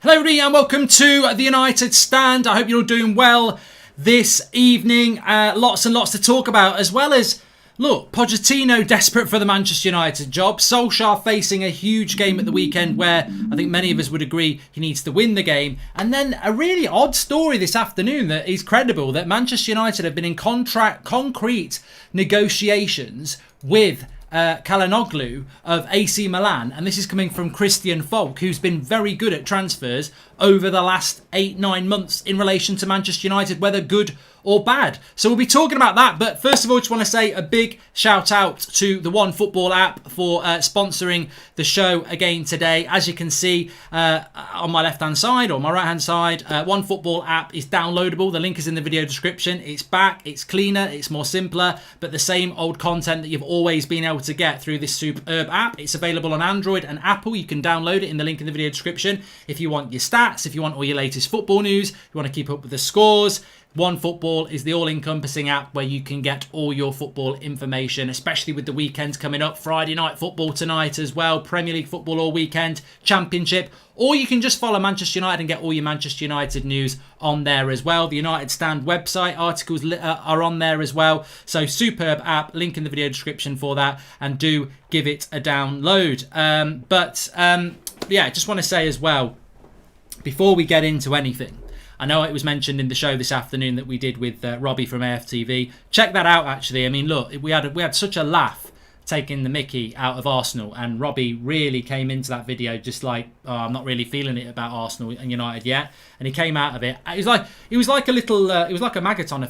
Hello everybody and welcome to the United Stand. I hope you're all doing well this evening. Lots and lots to talk about, as well as, look, Pochettino desperate for the Manchester United job. Solskjaer facing a huge game at the weekend where I think many of us would agree he needs to win the game. And then a really odd story this afternoon that is credible, that Manchester United have been in concrete negotiations with Calhanoglu of AC Milan, and this is coming from Christian Falk, who's been very good at transfers over the last 8-9 months in relation to Manchester United, whether good or bad. So we'll be talking about that, but first of all, just want to say a big shout out to the One Football app for sponsoring the show again today. As you can see on my left hand side or my right hand side, One Football app is downloadable. The link is in the video description. It's back, it's cleaner, it's more simpler, but the same old content that you've always been able to get through this superb app. It's available on Android and Apple. You can download it in the link in the video description if you want your stats, if you want all your latest football news, you want to keep up with the scores. One Football is the all-encompassing app where you can get all your football information, especially with the weekends coming up. Friday night football tonight as well, Premier League football all weekend, Championship, or you can just follow Manchester United and get all your Manchester United news on there as well. The United Stand website articles are on there as well. So superb app, link in the video description for that, and do give it a download. Yeah, just want to say as well, before we get into anything, I know it was mentioned in the show this afternoon that we did with Robbie from AFTV. Check that out, actually. I mean, look, we had such a laugh taking the mickey out of Arsenal, and Robbie really came into that video just like, oh, I'm not really feeling it about Arsenal and United yet. And he came out of it. It was like a maggot on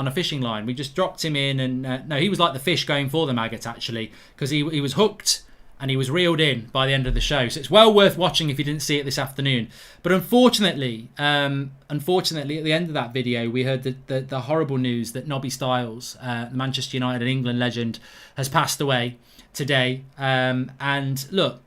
a fishing line. We just dropped him in, and no, he was like the fish going for the maggot, actually, because he was hooked. And he was reeled in by the end of the show. So it's well worth watching if you didn't see it this afternoon. But unfortunately, at the end of that video, we heard the horrible news that Nobby Stiles, the Manchester United and England legend, has passed away today. And look,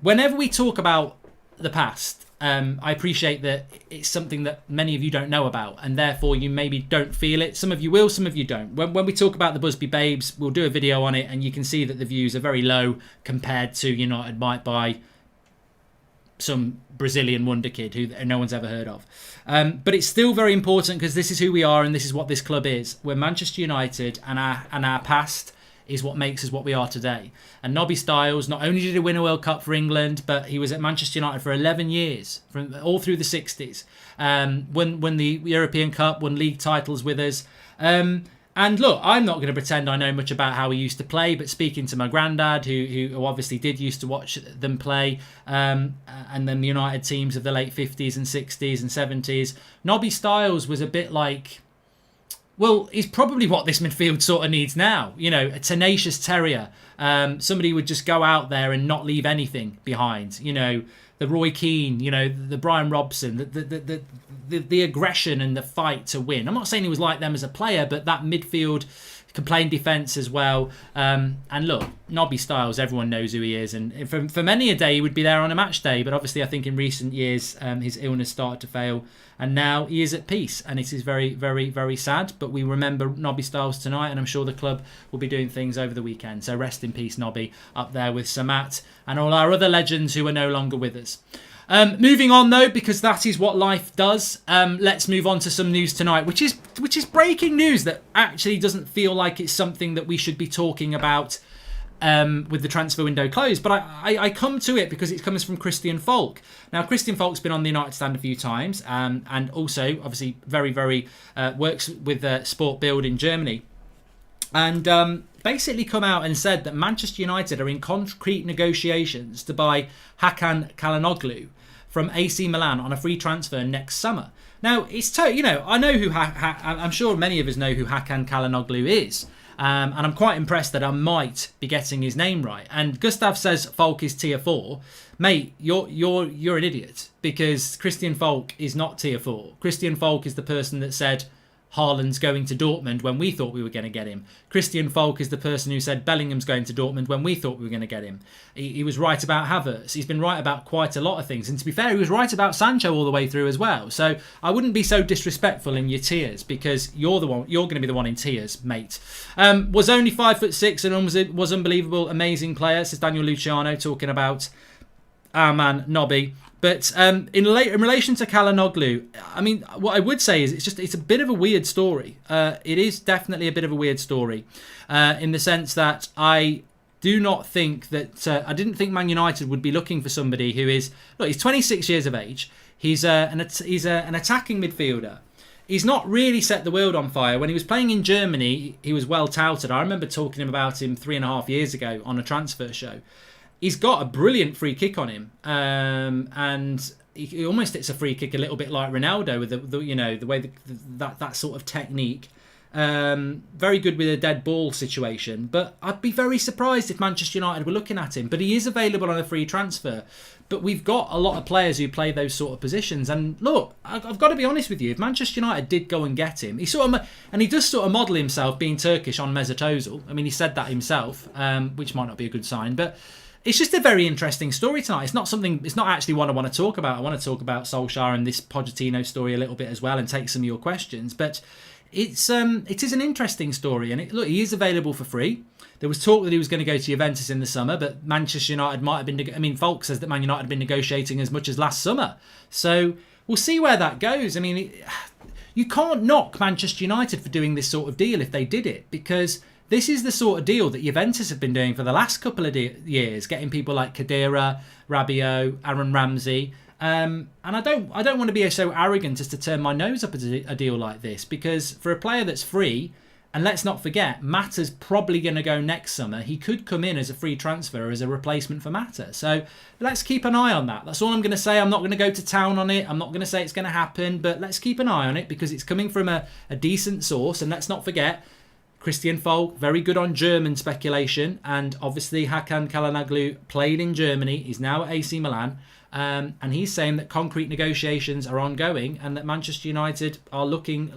whenever we talk about the past, I appreciate that it's something that many of you don't know about, and therefore you maybe don't feel it. Some of you will, some of you don't. When we talk about the Busby Babes, we'll do a video on it, and you can see that the views are very low compared to United might buy some Brazilian wonder kid who no one's ever heard of. But it's still very important because this is who we are and this is what this club is. We're Manchester United, and our past is what makes us what we are today. And Nobby Stiles, not only did he win a World Cup for England, but he was at Manchester United for 11 years, from all through the 60s. Won the European Cup, won league titles with us. And look, I'm not going to pretend I know much about how he used to play, but speaking to my granddad, who obviously did used to watch them play, and then the United teams of the late 50s and 60s and 70s, Nobby Stiles was a bit like, well, he's probably what this midfield sort of needs now. You know, a tenacious terrier. Somebody would just go out there and not leave anything behind. You know, the Roy Keane, you know, the Brian Robson, the aggression and the fight to win. I'm not saying he was like them as a player, but that midfield can play in defence as well. And look, Nobby Stiles, everyone knows who he is. And for many a day, he would be there on a match day. But obviously, I think in recent years, his illness started to fail. And now he is at peace. And it is very, very, very sad. But we remember Nobby Stiles tonight. And I'm sure the club will be doing things over the weekend. So rest in peace, Nobby, up there with Samat and all our other legends who are no longer with us. Moving on though, because that is what life does. Let's move on to some news tonight, which is breaking news that actually doesn't feel like it's something that we should be talking about with the transfer window closed. But I come to it because it comes from Christian Falk. Now, Christian Falk's been on the United Stand a few times, and also obviously very, very works with Sport Bild in Germany. And basically come out and said that Manchester United are in concrete negotiations to buy Hakan Calhanoglu from AC Milan on a free transfer next summer. Now, it's I know who I'm sure many of us know who Hakan Calhanoglu is. And I'm quite impressed that I might be getting his name right. And Gustav says Falk is tier 4. Mate, you're an idiot, because Christian Falk is not tier 4. Christian Falk is the person that said Haaland's going to Dortmund when we thought we were going to get him. Christian Falk is the person who said Bellingham's going to Dortmund when we thought we were going to get him. He was right about Havertz. He's been right about quite a lot of things. And to be fair, he was right about Sancho all the way through as well. So I wouldn't be so disrespectful in your tiers, because you're going to be the one in tiers, mate. Was only 5'6" and was unbelievable, amazing player, says Daniel Luciano, talking about our man Nobby. But in relation to Calhanoglu, I mean, what I would say is it's a bit of a weird story. It is definitely a bit of a weird story in the sense that I do not think that I didn't think Man United would be looking for somebody who is, look, he's 26 years of age. He's an attacking midfielder. He's not really set the world on fire. When he was playing in Germany, he was well touted. I remember talking about him 3.5 years ago on a transfer show. He's got a brilliant free kick on him, and he almost hits a free kick a little bit like Ronaldo with the way that sort of technique. Very good with a dead ball situation, but I'd be very surprised if Manchester United were looking at him. But he is available on a free transfer. But we've got a lot of players who play those sort of positions. And look, I've got to be honest with you. If Manchester United did go and get him, he does sort of model himself being Turkish on Mesut Ozil. I mean, he said that himself, which might not be a good sign, but. It's just a very interesting story tonight. It's not actually what I want to talk about. I want to talk about Solskjaer and this Pochettino story a little bit as well and take some of your questions. But it is an interesting story. And look, he is available for free. There was talk that he was going to go to Juventus in the summer, but Manchester United might have been... Falk says that Man United had been negotiating as much as last summer. So we'll see where that goes. I mean, you can't knock Manchester United for doing this sort of deal if they did it, because... This is the sort of deal that Juventus have been doing for the last couple of years, getting people like Khedira, Rabiot, Aaron Ramsey. And I don't want to be so arrogant as to turn my nose up at a deal like this, because for a player that's free, and let's not forget, Mata's probably going to go next summer. He could come in as a free transfer as a replacement for Mata. So let's keep an eye on that. That's all I'm going to say. I'm not going to go to town on it. I'm not going to say it's going to happen, but let's keep an eye on it because it's coming from a decent source. And let's not forget, Christian Falk, very good on German speculation, and obviously Hakan Calhanoglu played in Germany. He's now at AC Milan, and he's saying that concrete negotiations are ongoing and that Manchester United are looking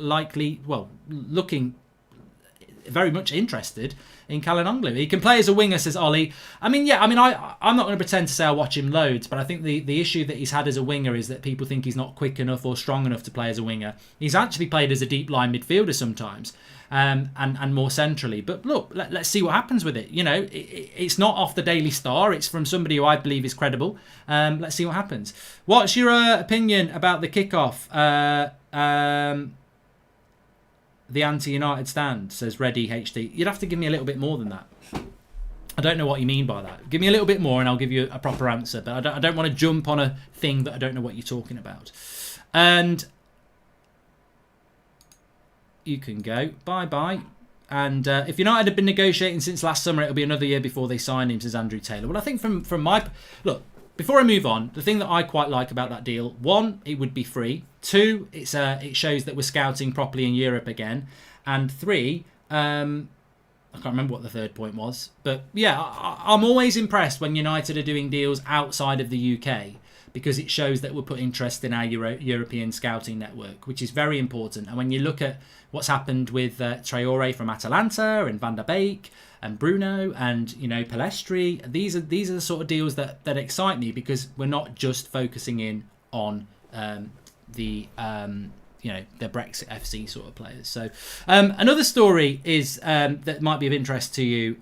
very much interested in Calhanoglu. He can play as a winger, says Ollie. I'm not going to pretend to say I watch him loads, but I think the issue that he's had as a winger is that people think he's not quick enough or strong enough to play as a winger. He's actually played as a deep line midfielder sometimes. And more centrally. But look, let's see what happens with it. You know, it's not off the Daily Star. It's from somebody who I believe is credible. Let's see what happens. What's your opinion about the kickoff? The anti-United stand, says Reddy HD. You'd have to give me a little bit more than that. I don't know what you mean by that. Give me a little bit more and I'll give you a proper answer. But I don't want to jump on a thing that I don't know what you're talking about. And... you can go. Bye-bye. And if United had been negotiating since last summer, it'll be another year before they sign him, says Andrew Taylor. Well, I think from my... Look, before I move on, the thing that I quite like about that deal, one, it would be free. Two, it shows that we're scouting properly in Europe again. And three, I can't remember what the third point was. But yeah, I'm always impressed when United are doing deals outside of the UK, because it shows that we're putting interest in our European scouting network, which is very important. And when you look at what's happened with Traore from Atalanta and Van der Beek and Bruno and, you know, Palestri, these are the sort of deals that excite me, because we're not just focusing in on the Brexit FC sort of players. So another story is that might be of interest to you.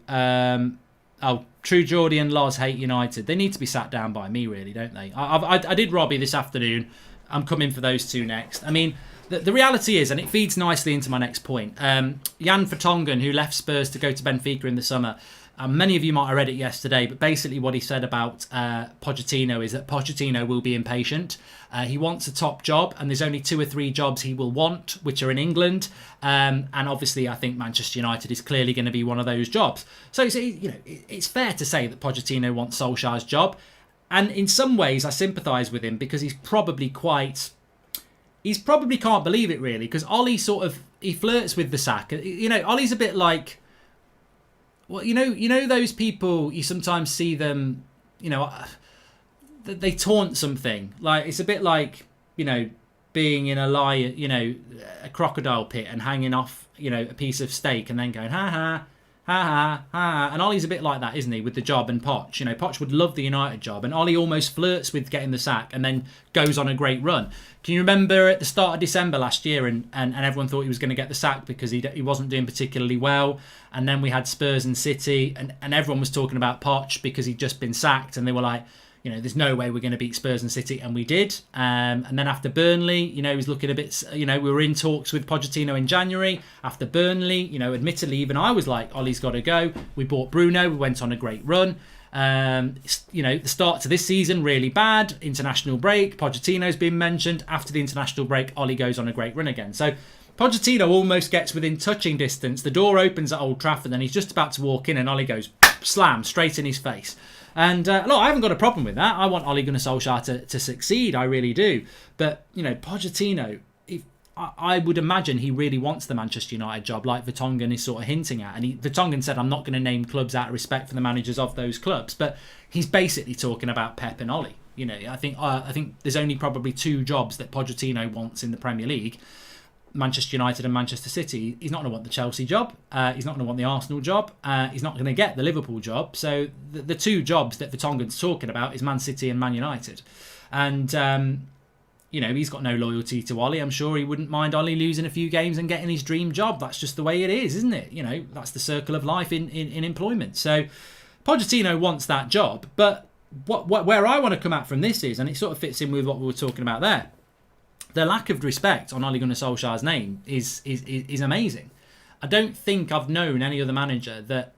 True Geordie and Loz hate United. They need to be sat down by me, really, don't they? I did Robbie this afternoon. I'm coming for those two next. I mean, the reality is, and it feeds nicely into my next point, Jan Vertonghen, who left Spurs to go to Benfica in the summer, many of you might have read it yesterday, but basically what he said about Pochettino is that Pochettino will be impatient. He wants a top job, and there's only 2 or 3 jobs he will want, which are in England. And obviously, I think Manchester United is clearly going to be one of those jobs. So it's fair to say that Pochettino wants Solskjaer's job. And in some ways, I sympathise with him, because he's probably can't believe it, really, because Ollie he flirts with the sack. You know, Ollie's a bit like... Well, you know those people, you sometimes see them, they taunt something. Like, it's a bit like, being in a crocodile pit and hanging off, a piece of steak and then going, ha ha, ha ha, ha. And Ollie's a bit like that, isn't he, with the job and Poch. Poch would love the United job, and Ollie almost flirts with getting the sack and then goes on a great run. Can you remember at the start of December last year, and everyone thought he was going to get the sack because he wasn't doing particularly well, and then we had Spurs and City, and everyone was talking about Poch because he'd just been sacked, and they were like, there's no way we're going to beat Spurs and City, and we did. And then after Burnley, he was looking a bit, we were in talks with Pochettino in January. After Burnley, admittedly, even I was like, Ollie's got to go. We bought Bruno. We went on a great run. The start to this season, really bad. International break. Pochettino's been mentioned. After the international break, Ollie goes on a great run again. So Pochettino almost gets within touching distance. The door opens at Old Trafford, and he's just about to walk in, and Ollie goes slam straight in his face. And look, I haven't got a problem with that. I want Ole Gunnar Solskjaer to succeed. I really do. But Pochettino, I would imagine he really wants the Manchester United job, like Vertonghen is sort of hinting at. And Vertonghen said, I'm not going to name clubs out of respect for the managers of those clubs. But he's basically talking about Pep and Ole. I think there's only probably 2 jobs that Pochettino wants in the Premier League. Manchester United and Manchester City. He's not going to want the Chelsea job. He's not going to want the Arsenal job. He's not going to get the Liverpool job. So the 2 jobs that Vertonghen's talking about is Man City and Man United. And, he's got no loyalty to Ollie. I'm sure he wouldn't mind Ollie losing a few games and getting his dream job. That's just the way it is, isn't it? That's the circle of life in employment. So Pochettino wants that job. But where I want to come at from this is, and it sort of fits in with what we were talking about there, the lack of respect on Ole Gunnar Solskjaer's name is amazing. I don't think I've known any other manager that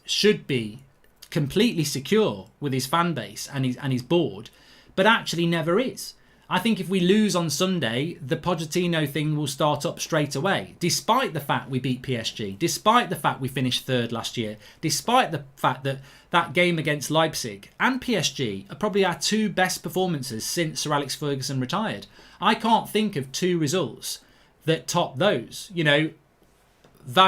should be completely secure with his fan base and his board, but actually never is. I think if we lose on Sunday, the Pochettino thing will start up straight away, despite the fact we beat PSG, despite the fact we finished 3rd last year, despite the fact that that game against Leipzig and PSG are probably our 2 best performances since Sir Alex Ferguson retired. I can't think of 2 results that top those. Van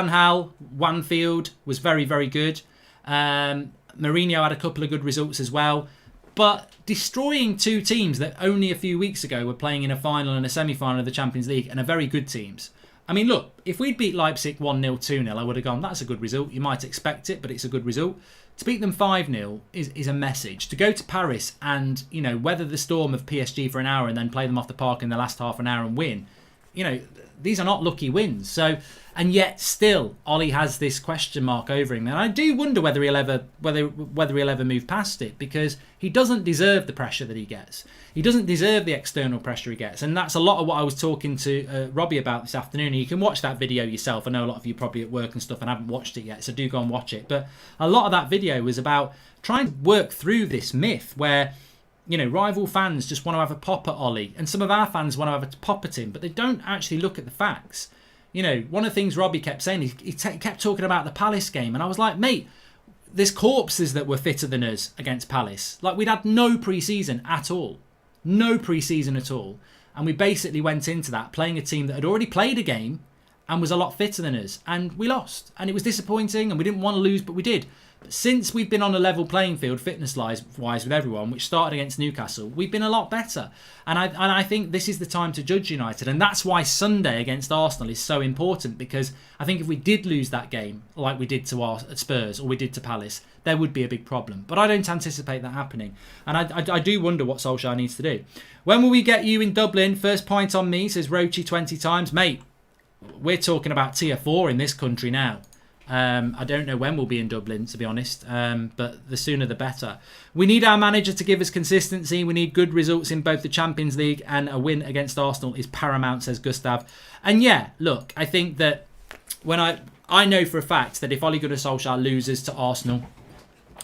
Gaal, Wanfield was very, very good. Mourinho had a couple of good results as well. But destroying 2 teams that only a few weeks ago were playing in a final and a semi-final of the Champions League and are very good teams. I mean, look, if we'd beat Leipzig 1-0, 2-0, I would have gone, that's a good result. You might expect it, but it's a good result. To beat them 5-0 is a message. To go to Paris and, weather the storm of PSG for an hour and then play them off the park in the last half an hour and win, these are not lucky wins. So, and yet still, Ollie has this question mark over him, and I do wonder whether he'll ever move past it, because he doesn't deserve the pressure that he gets. He doesn't deserve the external pressure he gets, and that's a lot of what I was talking to Robbie about this afternoon. And you can watch that video yourself. I know a lot of you are probably at work and stuff and haven't watched it yet, so do go and watch it. But a lot of that video was about trying to work through this myth where, rival fans just want to have a pop at Ollie, and some of our fans want to have a pop at him, but they don't actually look at the facts. One of the things Robbie kept saying, he kept talking about the Palace game, and I was like, mate, there's corpses that were fitter than us against Palace. Like, we'd had no pre-season at all. No pre-season at all. And we basically went into that playing a team that had already played a game and was a lot fitter than us. And we lost. And it was disappointing, and we didn't want to lose, but we did. But since we've been on a level playing field, fitness-wise with everyone, which started against Newcastle, we've been a lot better. And I think this is the time to judge United. And that's why Sunday against Arsenal is so important, because I think if we did lose that game, like we did to Spurs or we did to Palace, there would be a big problem. But I don't anticipate that happening. And I do wonder what Solskjaer needs to do. When will we get you in Dublin? First point on me, says Rochi 20 times. Mate, we're talking about tier 4 in this country now. I don't know when we'll be in Dublin, to be honest, but the sooner the better. We need our manager to give us consistency. We need good results in both the Champions League, and a win against Arsenal is paramount, says Gustav. And yeah, look, I think that when I know for a fact that if Ole Gunnar Solskjaer loses to Arsenal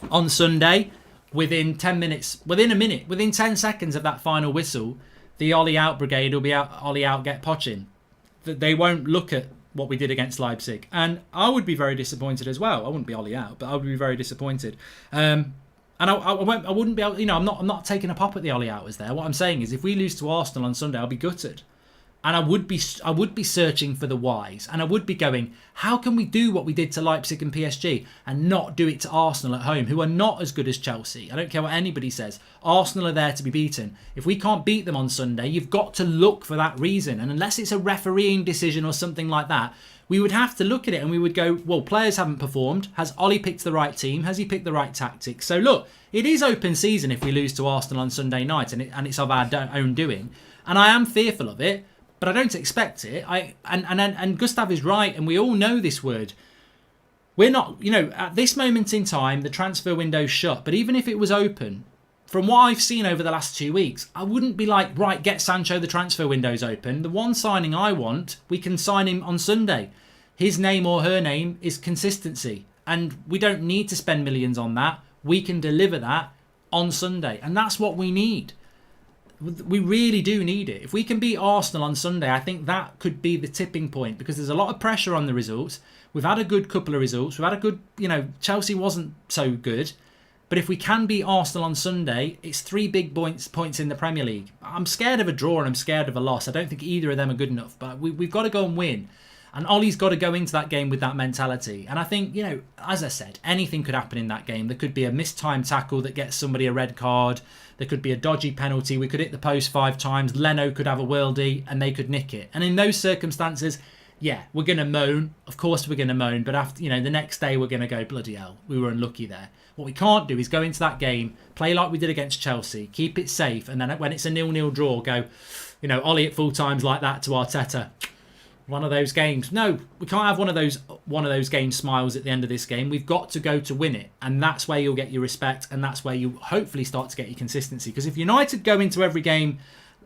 on Sunday, within 10 minutes, within a minute, within 10 seconds of that final whistle, the Ole out brigade will be out, Ole out, get Poching. They won't look at what we did against Leipzig, and I would be very disappointed as well. I wouldn't be Ollie out, but I would be very disappointed. And I wouldn't be able, I'm not taking a pop at the Ollie out as there. What I'm saying is, if we lose to Arsenal on Sunday, I'll be gutted, and I would be searching for the whys, and I would be going, how can we do what we did to Leipzig and PSG and not do it to Arsenal at home, who are not as good as Chelsea? I don't care what anybody says. Arsenal are there to be beaten. If we can't beat them on Sunday, you've got to look for that reason. And unless it's a refereeing decision or something like that, we would have to look at it and we would go, well, players haven't performed. Has Ollie picked the right team? Has he picked the right tactics? So look, it is open season if we lose to Arsenal on Sunday night, and it's of our own doing. And I am fearful of it, but I don't expect it. And Gustav is right, and we all know this word. We're not, at this moment in time, the transfer window's shut. But even if it was open, from what I've seen over the last 2 weeks, I wouldn't be like, right, get Sancho, the transfer window's open. The one signing I want, we can sign him on Sunday. His name or her name is consistency. And we don't need to spend millions on that. We can deliver that on Sunday. And that's what we need. We really do need it. If we can beat Arsenal on Sunday, I think that could be the tipping point, because there's a lot of pressure on the results. We've had a good couple of results. We've had a good, Chelsea wasn't so good. But if we can beat Arsenal on Sunday, it's 3 big points in the Premier League. I'm scared of a draw and I'm scared of a loss. I don't think either of them are good enough. But we've got to go and win. And Ollie's got to go into that game with that mentality. And I think, as I said, anything could happen in that game. There could be a mistimed tackle that gets somebody a red card. There could be a dodgy penalty. We could hit the post 5 times. Leno could have a worldie and they could nick it. And in those circumstances, yeah, we're going to moan. Of course we're going to moan. But after, the next day we're going to go, bloody hell, we were unlucky there. What we can't do is go into that game, play like we did against Chelsea, keep it safe. And then when it's a 0-0 draw, go, Ollie at full times like that to Arteta. One of those games. No, we can't have one of those game smiles at the end of this game. We've got to go to win it. And that's where you'll get your respect. And that's where you hopefully start to get your consistency. Because if United go into every game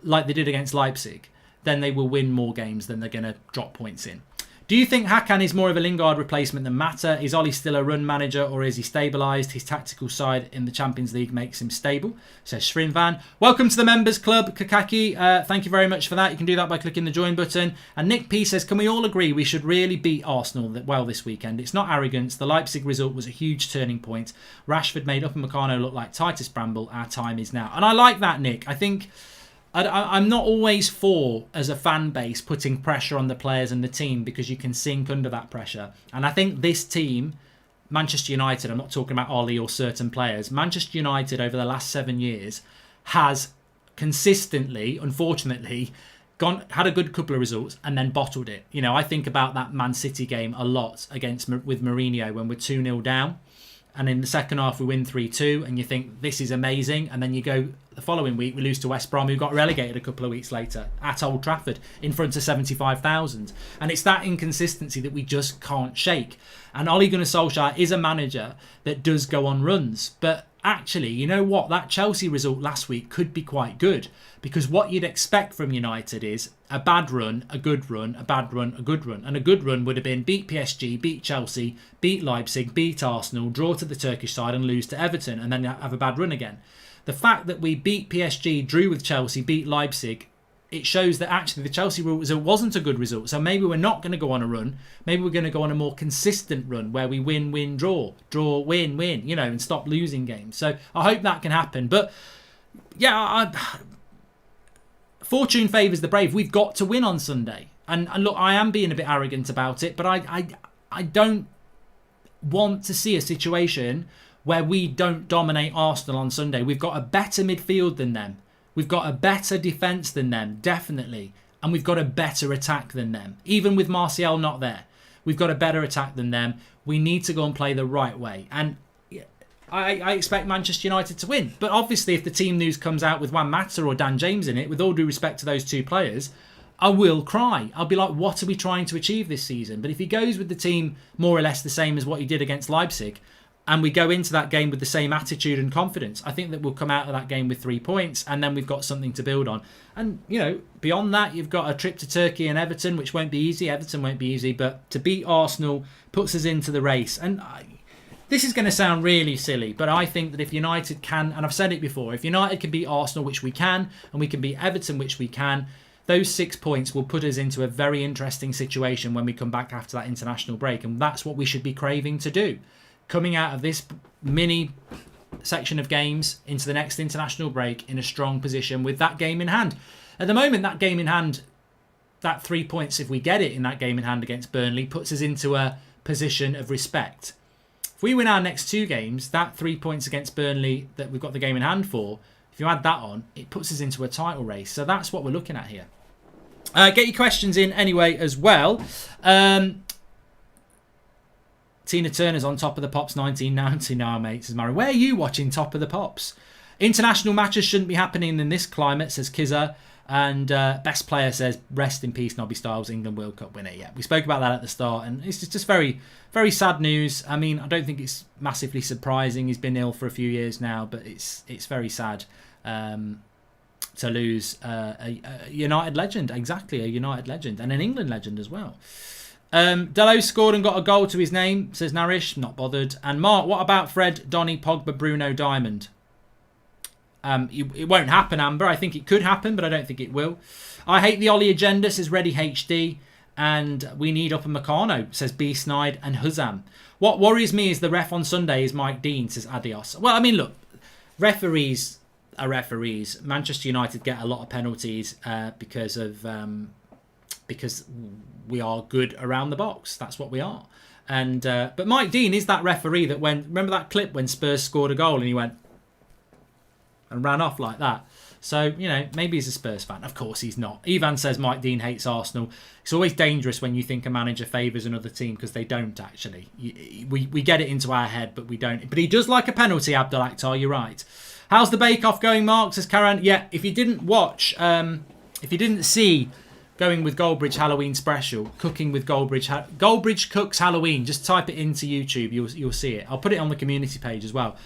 like they did against Leipzig, then they will win more games than they're going to drop points in. Do you think Hakan is more of a Lingard replacement than Mata? Is Ollie still a run manager or is he stabilised? His tactical side in the Champions League makes him stable, says Shrinvan. Welcome to the Members Club, Kakaki. Thank you very much for that. You can do that by clicking the join button. And Nick P says, can we all agree we should really beat Arsenal this weekend? It's not arrogance. The Leipzig result was a huge turning point. Rashford made Upamecano look like Titus Bramble. Our time is now. And I like that, Nick. I think I'm not always for, as a fan base, putting pressure on the players and the team because you can sink under that pressure. And I think this team, Manchester United, I'm not talking about Ollie or certain players, Manchester United over the last 7 years has consistently, unfortunately, had a good couple of results and then bottled it. I think about that Man City game a lot with Mourinho when we're 2-0 down. And in the second half, we win 3-2 and you think this is amazing. And then you go the following week, we lose to West Brom, who got relegated a couple of weeks later at Old Trafford in front of 75,000. And it's that inconsistency that we just can't shake. And Ole Gunnar Solskjaer is a manager that does go on runs. But actually, you know what? That Chelsea result last week could be quite good. Because what you'd expect from United is a bad run, a good run, a bad run, a good run. And a good run would have been beat PSG, beat Chelsea, beat Leipzig, beat Arsenal, draw to the Turkish side and lose to Everton and then have a bad run again. The fact that we beat PSG, drew with Chelsea, beat Leipzig, it shows that actually the Chelsea result wasn't a good result. So maybe we're not going to go on a run. Maybe we're going to go on a more consistent run where we win, win, draw, win, win, and stop losing games. So I hope that can happen. But yeah, fortune favours the brave. We've got to win on Sunday. And look, I am being a bit arrogant about it, but I don't want to see a situation where we don't dominate Arsenal on Sunday. We've got a better midfield than them. We've got a better defence than them, definitely. And we've got a better attack than them. Even with Martial not there, we've got a better attack than them. We need to go and play the right way. And I expect Manchester United to win. But obviously, if the team news comes out with Juan Mata or Dan James in it, with all due respect to those two players, I will cry. I'll be like, what are we trying to achieve this season? But if he goes with the team more or less the same as what he did against Leipzig, and we go into that game with the same attitude and confidence, I think that we'll come out of that game with 3 points and then we've got something to build on. And, beyond that, you've got a trip to Turkey and Everton, which won't be easy. Everton won't be easy, but to beat Arsenal puts us into the race. And this is going to sound really silly, but I think that if United can, and I've said it before, if United can beat Arsenal, which we can, and we can beat Everton, which we can, those 6 points will put us into a very interesting situation when we come back after that international break. And that's what we should be craving to do. Coming out of this mini section of games into the next international break in a strong position with that game in hand. At the moment, that game in hand, that 3 points, if we get it in that game in hand against Burnley, puts us into a position of respect. If we win our next 2 games, that 3 points against Burnley that we've got the game in hand for, if you add that on, it puts us into a title race. So that's what we're looking at here. Get your questions in anyway as well. Tina Turner's on Top of the Pops 1990 now, mate, says Murray. Where are you watching Top of the Pops? International matches shouldn't be happening in this climate, says Kizza. And best player says, rest in peace, Nobby Stiles, England World Cup winner. Yeah, we spoke about that at the start, and it's just very, very sad news. I mean, I don't think it's massively surprising. He's been ill for a few years now, but it's very sad to lose a United legend. Exactly, a United legend, and an England legend as well. Dello scored and got a goal to his name, says Narish. Not bothered. And Mark, what about Fred, Donny, Pogba, Bruno, Diamond? It won't happen, Amber. I think it could happen, but I don't think it will. I hate the Ollie agenda, says Reddy HD. And we need Upper Meccano, says B. Snide and Huzzam. What worries me is the ref on Sunday is Mike Dean, says Adios. Well, I mean, look, referees are referees. Manchester United get a lot of penalties because we are good around the box. That's what we are. And but Mike Dean is that referee that remember that clip when Spurs scored a goal and he went and ran off like that. So, maybe he's a Spurs fan. Of course he's not. Ivan says Mike Dean hates Arsenal. It's always dangerous when you think a manager favours another team because they don't actually. We get it into our head, but we don't. But he does like a penalty, Abdul Akhtar, you're right. How's the bake-off going, Mark? Says Karan. Yeah, if you didn't watch, if you didn't see Going with Goldbridge Halloween Special, Cooking with Goldbridge, Goldbridge Cooks Halloween, just type it into YouTube, you'll see it. I'll put it on the community page as well.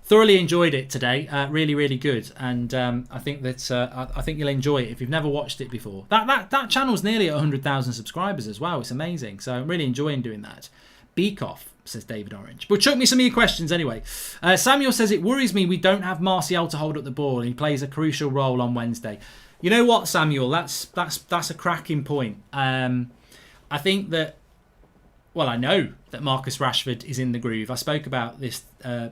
Thoroughly enjoyed it today, really, really good, and I think that I think you'll enjoy it if you've never watched it before. That channel's nearly at 100,000 subscribers as well. It's amazing, so I'm really enjoying doing that. Beak off, says David Orange. But chuck me some of your questions anyway. Samuel says it worries me we don't have Martial to hold up the ball, and he plays a crucial role on Wednesday. You know what, Samuel? That's a cracking point. I think that. Well, I know that Marcus Rashford is in the groove. I spoke about this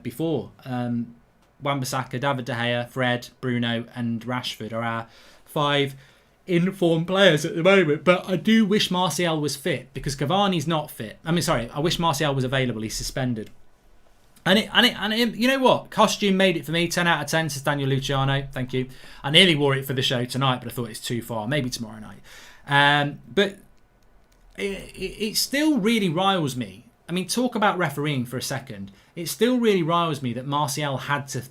before. Wan-Bissaka, David De Gea, Fred, Bruno and Rashford are our 5 in-form players at the moment. But I do wish Martial was fit because Cavani's not fit. I wish Martial was available. He's suspended. And you know what? Costume made it for me. 10 out of 10, says Daniel Luciano. Thank you. I nearly wore it for the show tonight, but I thought it's too far. Maybe tomorrow night. But it still really riles me. I mean, talk about refereeing for a second. It still really riles me that Martial had to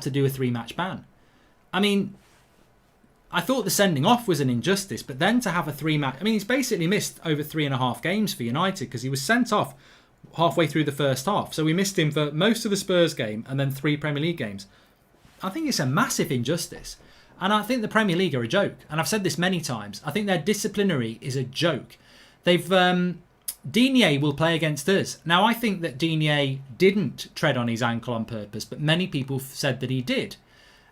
do a 3-match ban. I mean, I thought the sending off was an injustice, but then to have a 3-match... I mean, he's basically missed over 3.5 games for United because he was sent off halfway through the first half. So we missed him for most of the Spurs game and then 3 Premier League games. I think it's a massive injustice. And I think the Premier League are a joke. And I've said this many times. I think their disciplinary is a joke. Digne will play against us. Now, I think that Digne didn't tread on his ankle on purpose, but many people said that he did.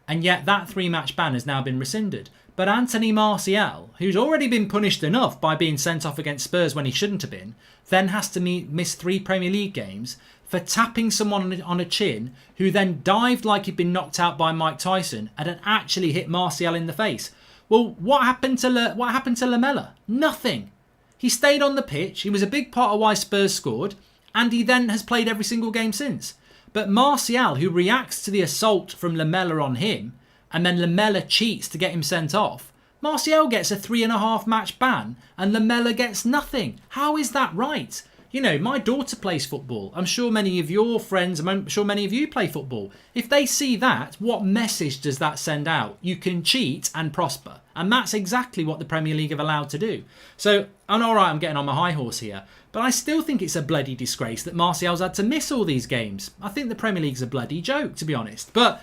And yet that 3-match ban has now been rescinded. But Anthony Martial, who's already been punished enough by being sent off against Spurs when he shouldn't have been, then has to miss 3 Premier League games for tapping someone on a chin who then dived like he'd been knocked out by Mike Tyson and had actually hit Martial in the face. Well, what happened to Lamela? Nothing. He stayed on the pitch. He was a big part of why Spurs scored, and he then has played every single game since. But Martial, who reacts to the assault from Lamela on him, and then Lamela cheats to get him sent off, Martial gets a 3.5 match ban, and Lamela gets nothing. How is that right? You know, my daughter plays football. I'm sure many of your friends, I'm sure many of you play football. If they see that, what message does that send out? You can cheat and prosper. And that's exactly what the Premier League have allowed to do. So, I'm all right, I'm getting on my high horse here. But I still think it's a bloody disgrace that Martial's had to miss all these games. I think the Premier League's a bloody joke, to be honest. But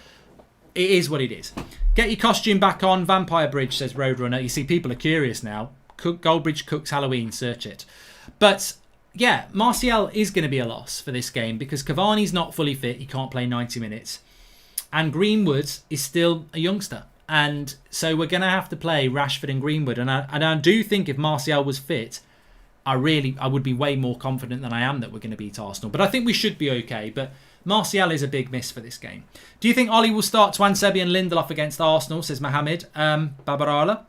it is what it is. Get your costume back on. Vampire Bridge, says Roadrunner. You see, people are curious now. Goldbridge Cooks Halloween, search it. But yeah, Martial is going to be a loss for this game because Cavani's not fully fit. He can't play 90 minutes. And Greenwood is still a youngster. And so we're going to have to play Rashford and Greenwood. And I do think if Martial was fit, I would be way more confident than I am that we're going to beat Arsenal. But I think we should be okay. But Martial is a big miss for this game. Do you think Ollie will start Twansebi and Lindelof against Arsenal, says Mohamed Babarala?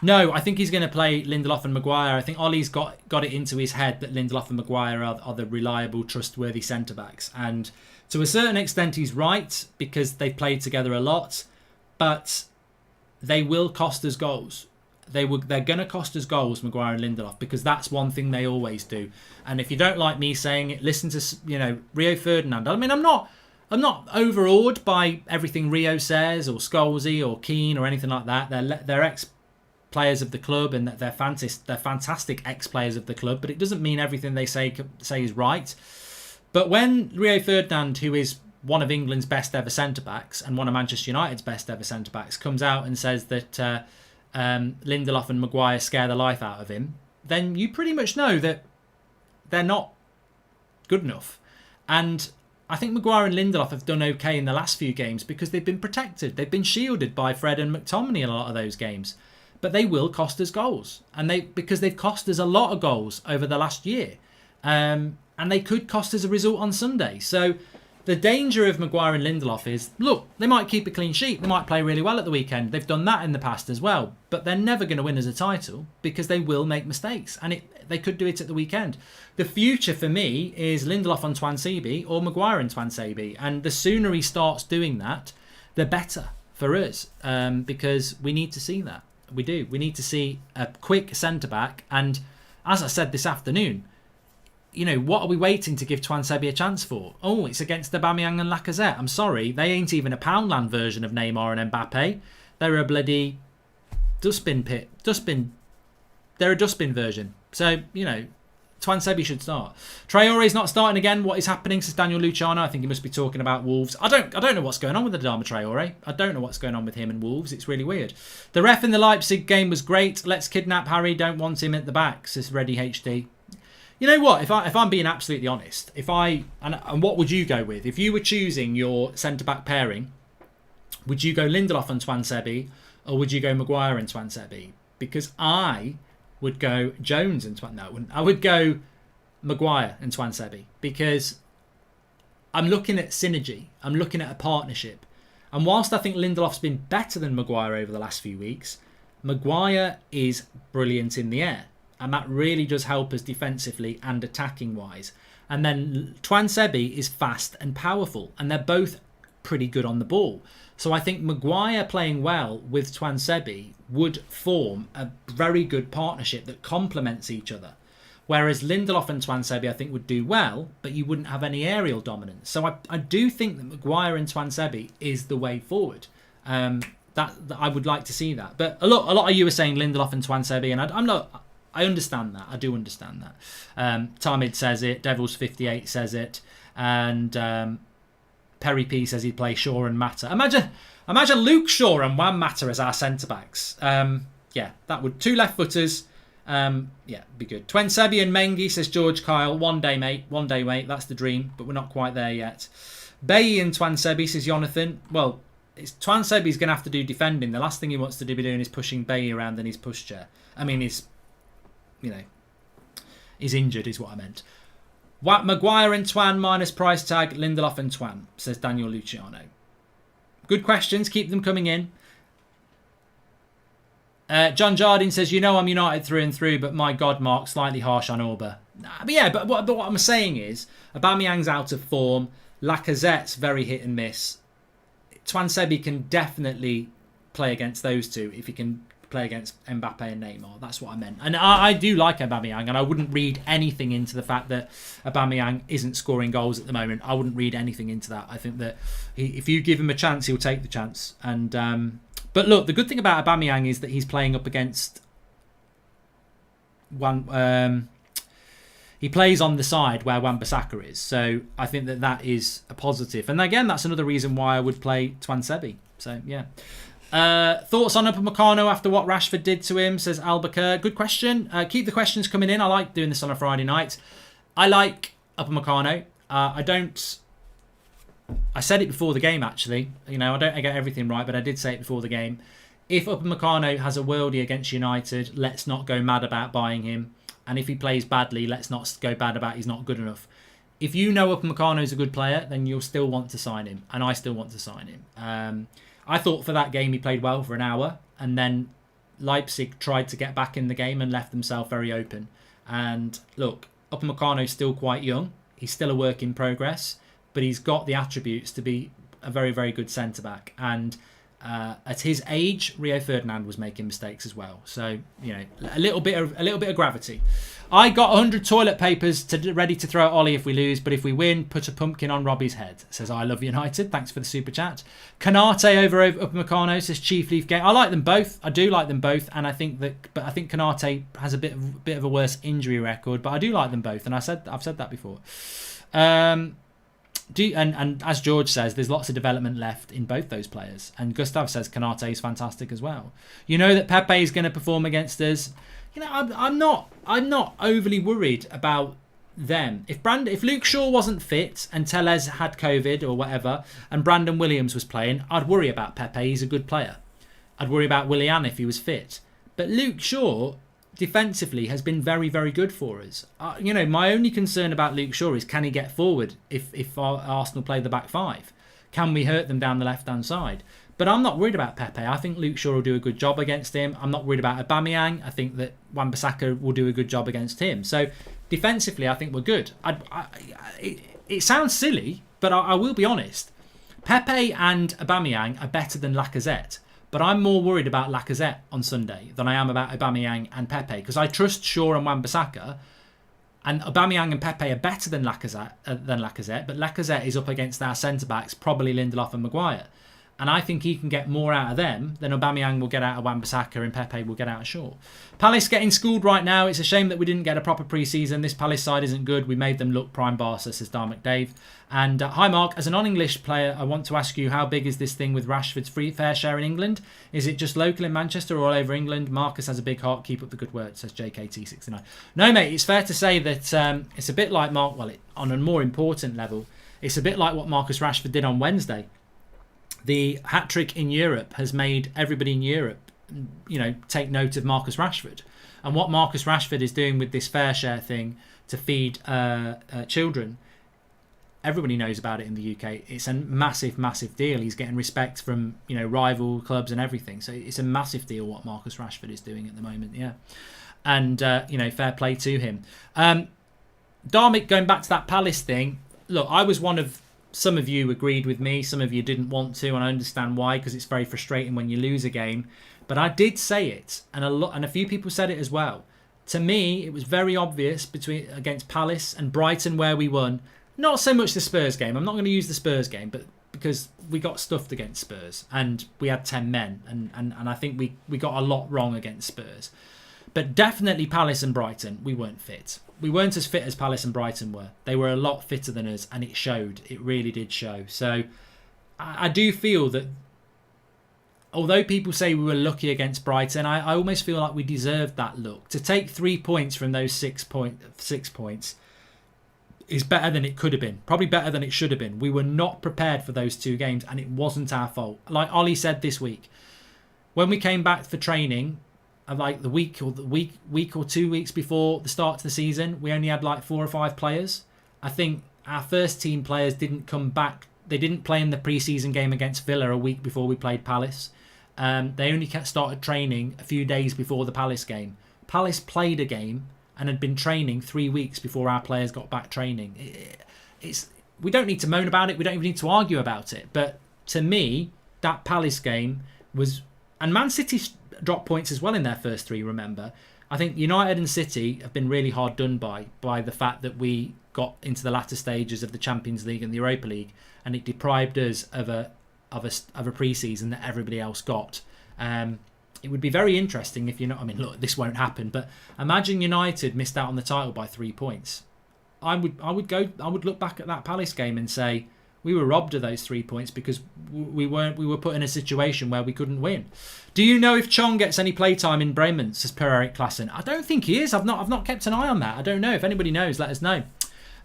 No, I think he's going to play Lindelof and Maguire. I think Ollie's got it into his head that Lindelof and Maguire are the reliable, trustworthy centre-backs. And to a certain extent, he's right because they've played together a lot. But they will cost us goals. They're going to cost us goals, Maguire and Lindelof, because that's one thing they always do. And if you don't like me saying it, listen to Rio Ferdinand. I mean, I'm not I'm not overawed by everything Rio says or Scholesy or Keane or anything like that. They're ex-players of the club, and they're fantastic ex-players of the club, but it doesn't mean everything they say is right. But when Rio Ferdinand, who is one of England's best ever centre-backs and one of Manchester United's best ever centre-backs, comes out and says that Lindelof and Maguire scare the life out of him, then you pretty much know that they're not good enough. And I think Maguire and Lindelof have done okay in the last few games because they've been protected. They've been shielded by Fred and McTominay in a lot of those games. But they will cost us goals. And because they've cost us a lot of goals over the last year. And they could cost us a result on Sunday. So the danger of Maguire and Lindelof is, look, they might keep a clean sheet. They might play really well at the weekend. They've done that in the past as well. But they're never going to win us a title because they will make mistakes. And they could do it at the weekend. The future for me is Lindelof on Twansebi or Maguire and Twansebi. And the sooner he starts doing that, the better for us. Because we need to see that. We do. We need to see a quick centre-back. And as I said this afternoon, what are we waiting to give Twansebi a chance for? Oh, it's against Aubameyang and Lacazette. I'm sorry, they ain't even a Poundland version of Neymar and Mbappe. They're a bloody dustbin pit. They're a dustbin version. So, Twansebi should start. Traore's not starting again. What is happening, says Daniel Luciano. I think he must be talking about Wolves. I don't know what's going on with Adama Traore. I don't know what's going on with him and Wolves. It's really weird. The ref in the Leipzig game was great. Let's kidnap Harry. Don't want him at the back, says Reddy HD. You know what? If I'm being absolutely honest, and what would you go with if you were choosing your centre back pairing? Would you go Lindelof and Twansebi, or would you go Maguire and Twansebi? Because I would go Jones and Twansebi. No, I wouldn't. I would go Maguire and Twansebi because I'm looking at synergy. I'm looking at a partnership. And whilst I think Lindelof's been better than Maguire over the last few weeks, Maguire is brilliant in the air. And that really does help us defensively and attacking wise. And then Twansebi is fast and powerful. And they're both pretty good on the ball. So I think Maguire playing well with Twansebi would form a very good partnership that complements each other. Whereas Lindelof and Twansebi I think would do well, but you wouldn't have any aerial dominance. So I do think that Maguire and Twansebi is the way forward. That I would like to see that. But a lot of you are saying Lindelof and Twansebi, and I'm not... I understand that. I do understand that. Tamid says it. Devils58 says it. And Perry P says he'd play Shaw and Mata. Imagine Luke Shaw and Juan Mata as our centre-backs. Yeah, that would... 2 left-footers. Yeah, be good. Twansebi and Mengi, says George Kyle. One day, mate. That's the dream. But we're not quite there yet. Bailly and Twansebi, says Jonathan. Well, Twansebi's going to have to do defending. The last thing he wants to be doing is pushing Bailly around in his pushchair. I mean, he's injured is what I meant. Maguire and Twan minus price tag, Lindelof and Twan, says Daniel Luciano. Good questions, keep them coming in. John Jardine says, I'm United through and through, but my God, Mark, slightly harsh on Auba. But what I'm saying is, Aubameyang's out of form, Lacazette's very hit and miss. Twansebi can definitely play against those two if he can play against Mbappe and Neymar. That's what I meant. And I do like Aubameyang, and I wouldn't read anything into the fact that Aubameyang isn't scoring goals at the moment. I wouldn't read anything into that. I think that if you give him a chance, he'll take the chance. And but look, the good thing about Aubameyang is that he's playing up against one. He plays on the side where Wan-Bissaka is, so I think that is a positive. And again, that's another reason why I would play Twansebi. So yeah. Thoughts on Upamecano after what Rashford did to him, says Albuquerque. Good question. Keep the questions coming in. I like doing this on a Friday night. I like Upamecano. I said it before the game, actually. I don't get everything right, but I did say it before the game. If Upamecano has a worldie against United, let's not go mad about buying him. And if he plays badly, let's not go bad about he's not good enough. If you know Upamecano's a good player, then you'll still want to sign him. And I still want to sign him. I thought for that game he played well for an hour, and then Leipzig tried to get back in the game and left themselves very open. And look, Upamecano's still quite young. He's still a work in progress, but he's got the attributes to be a very, very good centre-back. And at his age, Rio Ferdinand was making mistakes as well. So, you know, a little bit of gravity. I got 100 toilet papers ready to throw at Ollie if we lose, but if we win, put a pumpkin on Robbie's head. Says I love United. Thanks for the super chat. Canate over Upamecano says Chief Leaf game. I like them both. I do like them both, and I think Canate has a bit of a worse injury record, but I do like them both, and I've said that before. And as George says, there's lots of development left in both those players. And Gustav says Canate is fantastic as well. You know that Pepe is going to perform against us. You know, I'm not overly worried about them. If Luke Shaw wasn't fit and Tellez had COVID or whatever, and Brandon Williams was playing, I'd worry about Pepe. He's a good player. I'd worry about Willian if he was fit. But Luke Shaw, defensively, has been very, very good for us. You know, my only concern about Luke Shaw is, can he get forward if Arsenal play the back five? Can we hurt them down the left-hand side? But I'm not worried about Pepe. I think Luke Shaw will do a good job against him. I'm not worried about Aubameyang. I think that Wan-Bissaka will do a good job against him. So defensively, I think we're good. It sounds silly, but I will be honest. Pepe and Aubameyang are better than Lacazette. But I'm more worried about Lacazette on Sunday than I am about Aubameyang and Pepe, because I trust Shaw and Wan-Bissaka, and Aubameyang and Pepe are better than Lacazette, but Lacazette is up against our centre-backs, probably Lindelof and Maguire. And I think he can get more out of them than Aubameyang will get out of Wan-Bissaka and Pepe will get out of Shaw. Palace getting schooled right now. It's a shame that we didn't get a proper pre-season. This Palace side isn't good. We made them look prime Barca, says Dar McDave. And hi Mark, as a non-English player, I want to ask you, how big is this thing with Rashford's free fair share in England? Is it just local in Manchester or all over England? Marcus has a big heart. Keep up the good work, says JKT69. No, mate, it's fair to say that it's a bit like on a more important level, it's a bit like what Marcus Rashford did on Wednesday. The hat-trick in Europe has made everybody in Europe, you know, take note of Marcus Rashford. And what Marcus Rashford is doing with this fair share thing to feed children, everybody knows about it in the UK. It's a massive, massive deal. He's getting respect from, you know, rival clubs and everything. So it's a massive deal what Marcus Rashford is doing at the moment, yeah. And, you know, fair play to him. Darmic, going back to that Palace thing, look, I was one of... Some of you agreed with me, some of you didn't want to, and I understand why, because it's very frustrating when you lose a game. But I did say it, and a few people said it as well. To me, it was very obvious against Palace and Brighton where we won. Not so much the Spurs game. I'm not going to use the Spurs game, but because we got stuffed against Spurs and we had 10 men, and I think we got a lot wrong against Spurs. But definitely Palace and Brighton, we weren't fit. We weren't as fit as Palace and Brighton were. They were a lot fitter than us, and it showed. It really did show. So I do feel that although people say we were lucky against Brighton, I almost feel like we deserved that look. To take 3 points from those 6 points is better than it could have been. Probably better than it should have been. We were not prepared for those 2 games, and it wasn't our fault. Like Ollie said this week, when we came back for training, like the week or 2 weeks before the start of the season, we only had like 4 or 5 players. I think our first team players didn't come back. They didn't play in the pre-season game against Villa a week before we played Palace. They only started training a few days before the Palace game. Palace played a game and had been training 3 weeks before our players got back training. We don't need to moan about it. We don't even need to argue about it. But to me, that Palace game was... And Man City dropped points as well in their first 3, remember. I think United and City have been really hard done by the fact that we got into the latter stages of the Champions League and the Europa League, and it deprived us of a pre-season that everybody else got. It would be very interesting if I mean, look, this won't happen, but imagine United missed out on the title by 3 points. I would look back at that Palace game and say we were robbed of those 3 points because we were put in a situation where we couldn't win. Do you know if Chong gets any playtime in Bremen, says Per Eric Klassen? I don't think he is. I've not kept an eye on that. I don't know. If anybody knows, let us know.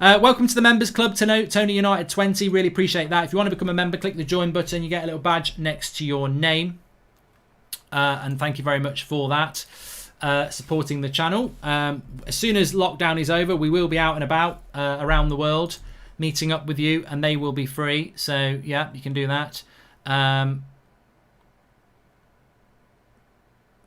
Welcome to the members club, Tony United 20. Really appreciate that. If you want to become a member, click the join button. You get a little badge next to your name. And thank you very much for that. Supporting the channel. As soon as lockdown is over, we will be out and about around the world, meeting up with you, and they will be free. So yeah, you can do that.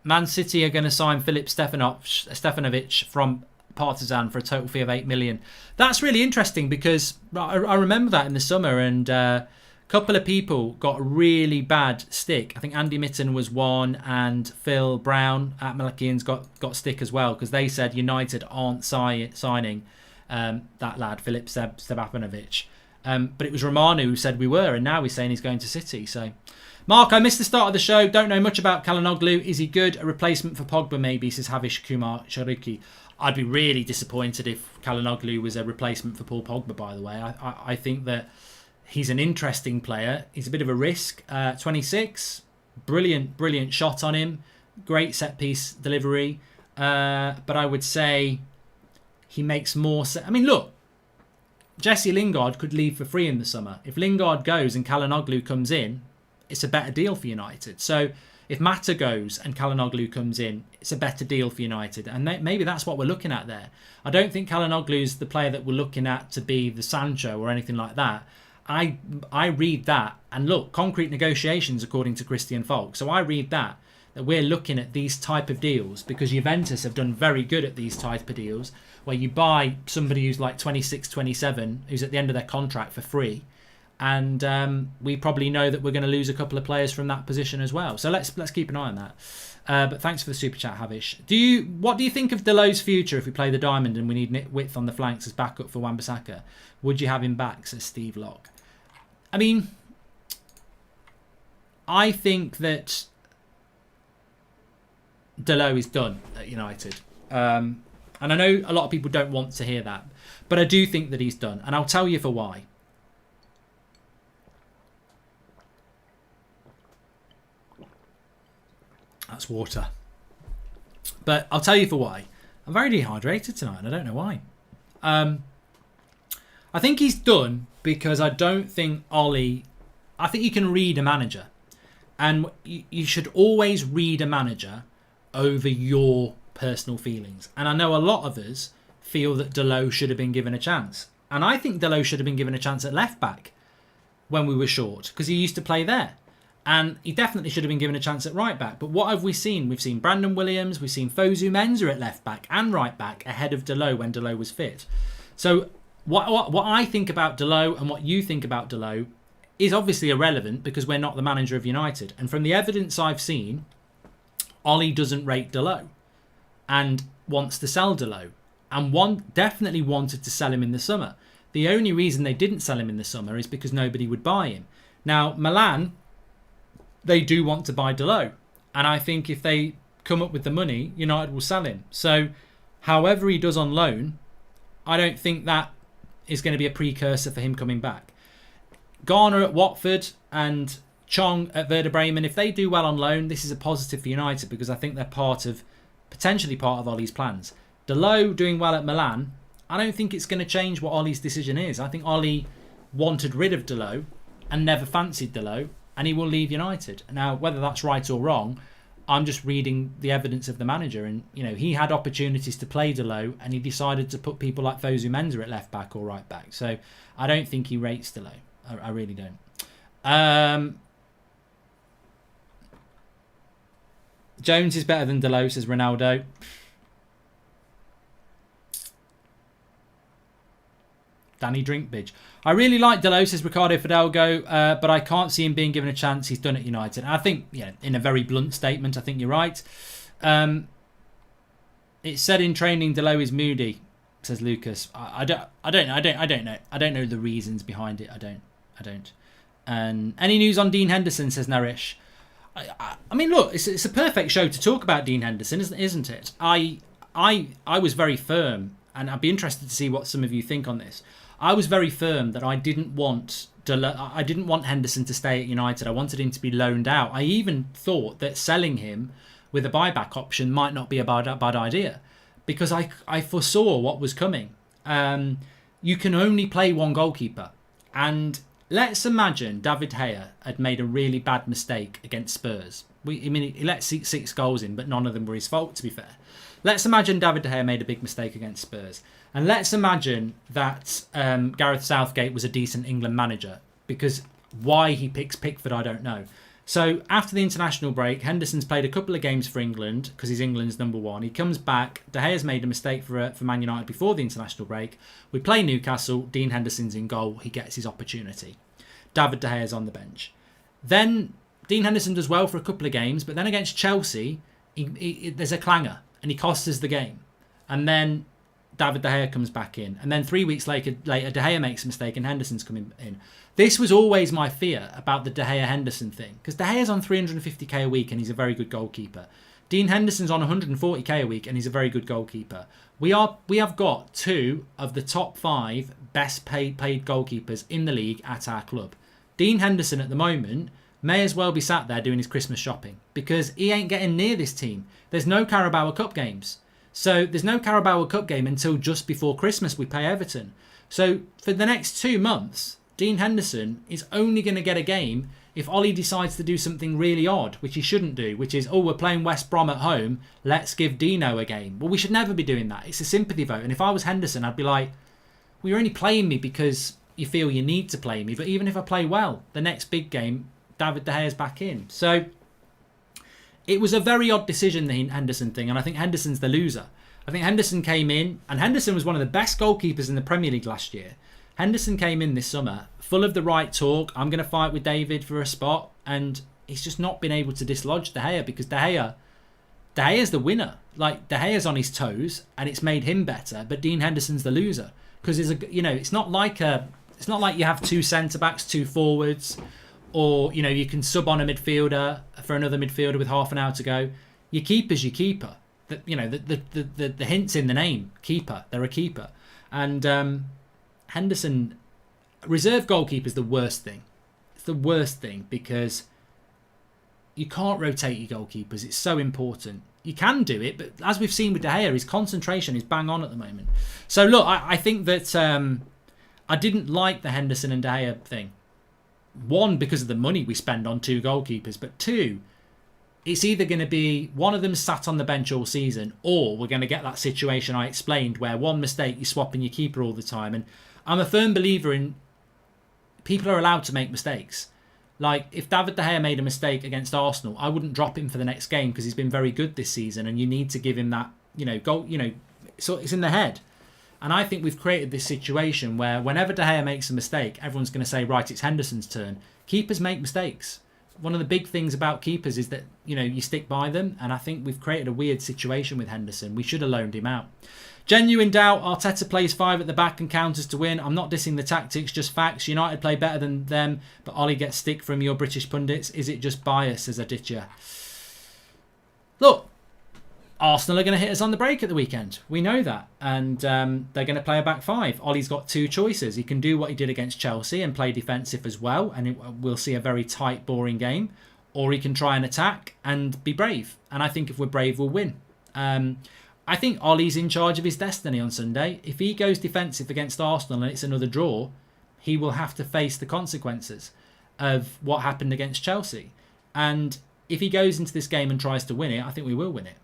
Man City are going to sign Filip Stefanovic from Partizan for a total fee of 8 million. That's really interesting because I remember that in the summer, and couple of people got a really bad stick. I think Andy Mitten was one, and Phil Brown at Malakian's got stick as well, because they said United aren't signing that lad, Filip Stepanovic. But it was Romano who said we were, and now he's saying he's going to City. So, Mark, I missed the start of the show. Don't know much about Çalhanoğlu. Is he good? A replacement for Pogba maybe, says Havish Kumar Shariki. I'd be really disappointed if Çalhanoğlu was a replacement for Paul Pogba, by the way. I think that he's an interesting player. He's a bit of a risk. 26, brilliant shot on him. Great set-piece delivery. But I would say he makes more sense. I mean, look, Jesse Lingard could leave for free in the summer. If Lingard goes and Çalhanoğlu comes in, it's a better deal for United. So if Mata goes and Çalhanoğlu comes in, it's a better deal for United. And maybe that's what we're looking at there. I don't think Çalhanoğlu is the player that we're looking at to be the Sancho or anything like that. I read that, and look, concrete negotiations according to Christian Falk. So I read that we're looking at these type of deals because Juventus have done very good at these type of deals where you buy somebody who's like 26, 27, who's at the end of their contract for free. And we probably know that we're going to lose a couple of players from that position as well. So let's keep an eye on that. But thanks for the super chat, Havish. What do you think of Deleu's future if we play the diamond and we need width on the flanks as backup for Wan-Bissaka? Would you have him back, says Steve Locke? I mean, I think that Deleu is done at United. And I know a lot of people don't want to hear that, but I do think that he's done. And I'll tell you for why. That's water. But I'll tell you for why. I'm very dehydrated tonight, and I don't know why. I think he's done because I don't think Ollie... I think you can read a manager. And you should always read a manager over your personal feelings. And I know a lot of us feel that Deleu should have been given a chance. And I think Deleu should have been given a chance at left back when we were short, because he used to play there. And he definitely should have been given a chance at right back. But what have we seen? We've seen Brandon Williams, we've seen Fosu Mensah at left back and right back ahead of Deleu when Deleu was fit. So what I think about Deleu and what you think about Deleu is obviously irrelevant because we're not the manager of United. And from the evidence I've seen, Ollie doesn't rate Deleu and wants to sell Deleu. And definitely wanted to sell him in the summer. The only reason they didn't sell him in the summer is because nobody would buy him. Now, Milan... they do want to buy Deleu. And I think if they come up with the money, United will sell him. So, however he does on loan, I don't think that is going to be a precursor for him coming back. Garner at Watford and Chong at Werder Bremen, if they do well on loan, this is a positive for United because I think they're potentially part of Ollie's plans. Deleu doing well at Milan, I don't think it's going to change what Ollie's decision is. I think Ollie wanted rid of Deleu and never fancied Deleu, and he will leave United. Now, whether that's right or wrong, I'm just reading the evidence of the manager. And, he had opportunities to play Deleu, and he decided to put people like Fosu Mensah at left back or right back. So I don't think he rates Deleu. I really don't. Jones is better than Deleu, says Ronaldo. Danny Drinkbridge. I really like Deleu, says Ricardo Fidalgo, but I can't see him being given a chance. He's done at United. And I think, in a very blunt statement, I think you're right. It's said in training Deleu is moody, says Lucas. I don't know. I don't know the reasons behind it. I don't. And any news on Dean Henderson, says Naresh. I mean, look, it's a perfect show to talk about Dean Henderson, isn't it? I was very firm, and I'd be interested to see what some of you think on this. I was very firm that I didn't want Henderson to stay at United. I wanted him to be loaned out. I even thought that selling him with a buyback option might not be a bad idea because I foresaw what was coming. You can only play one goalkeeper. And let's imagine David Gea had made a really bad mistake against Spurs. He let 6 goals in, but none of them were his fault, to be fair. Let's imagine David De Gea made a big mistake against Spurs. And let's imagine that Gareth Southgate was a decent England manager, because why he picks Pickford, I don't know. So after the international break, Henderson's played a couple of games for England because he's England's number one. He comes back. De Gea's made a mistake for Man United before the international break. We play Newcastle. Dean Henderson's in goal. He gets his opportunity. David De Gea's on the bench. Then Dean Henderson does well for a couple of games, but then against Chelsea, there's a clanger and he costs us the game. And then David De Gea comes back in. And then 3 weeks later, De Gea makes a mistake and Henderson's coming in. This was always my fear about the De Gea-Henderson thing. Because De Gea's on 350k a week and he's a very good goalkeeper. Dean Henderson's on 140k a week and he's a very good goalkeeper. We have got 2 of the top 5 best paid goalkeepers in the league at our club. Dean Henderson at the moment may as well be sat there doing his Christmas shopping because he ain't getting near this team. There's no Carabao Cup games. So there's no Carabao Cup game until just before Christmas we play Everton. So for the next 2 months, Dean Henderson is only going to get a game if Ollie decides to do something really odd, which he shouldn't do, which is, we're playing West Brom at home, let's give Dino a game. Well, we should never be doing that. It's a sympathy vote. And if I was Henderson, I'd be like, well, you're only playing me because you feel you need to play me. But even if I play well, the next big game, David De Gea's back in. So it was a very odd decision, the Henderson thing, and I think Henderson's the loser. I think Henderson came in, and Henderson was one of the best goalkeepers in the Premier League last year. Henderson came in this summer, full of the right talk, I'm going to fight with David for a spot, and he's just not been able to dislodge De Gea, because De Gea's the winner. Like, De Gea's on his toes, and it's made him better, but Dean Henderson's the loser. Because it's not like you have 2 centre-backs, 2 forwards, or, you can sub on a midfielder for another midfielder with half an hour to go. Your keeper's your keeper. The hint's in the name. Keeper. They're a keeper. And Henderson, reserve goalkeeper is the worst thing. It's the worst thing because you can't rotate your goalkeepers. It's so important. You can do it, but as we've seen with De Gea, his concentration is bang on at the moment. So look, I think that I didn't like the Henderson and De Gea thing. 1, because of the money we spend on 2 goalkeepers, but 2, it's either going to be one of them sat on the bench all season, or we're going to get that situation I explained where one mistake, you're swapping your keeper all the time. And I'm a firm believer in people are allowed to make mistakes. Like, if David De Gea made a mistake against Arsenal, I wouldn't drop him for the next game because he's been very good this season, and you need to give him that, goal, so it's in the head. And I think we've created this situation where whenever De Gea makes a mistake, everyone's going to say, right, it's Henderson's turn. Keepers make mistakes. One of the big things about keepers is that, you stick by them. And I think we've created a weird situation with Henderson. We should have loaned him out. Genuine doubt. Arteta plays 5 at the back and counters to win. I'm not dissing the tactics, just facts. United play better than them, but Ollie gets stick from your British pundits. Is it just bias, as Aditya? Look, Arsenal are going to hit us on the break at the weekend. We know that. And they're going to play a back 5. Ollie's got 2 choices. He can do what he did against Chelsea and play defensive as well, and we'll see a very tight, boring game. Or he can try and attack and be brave. And I think if we're brave, we'll win. I think Ollie's in charge of his destiny on Sunday. If he goes defensive against Arsenal and it's another draw, he will have to face the consequences of what happened against Chelsea. And if he goes into this game and tries to win it, I think we will win it.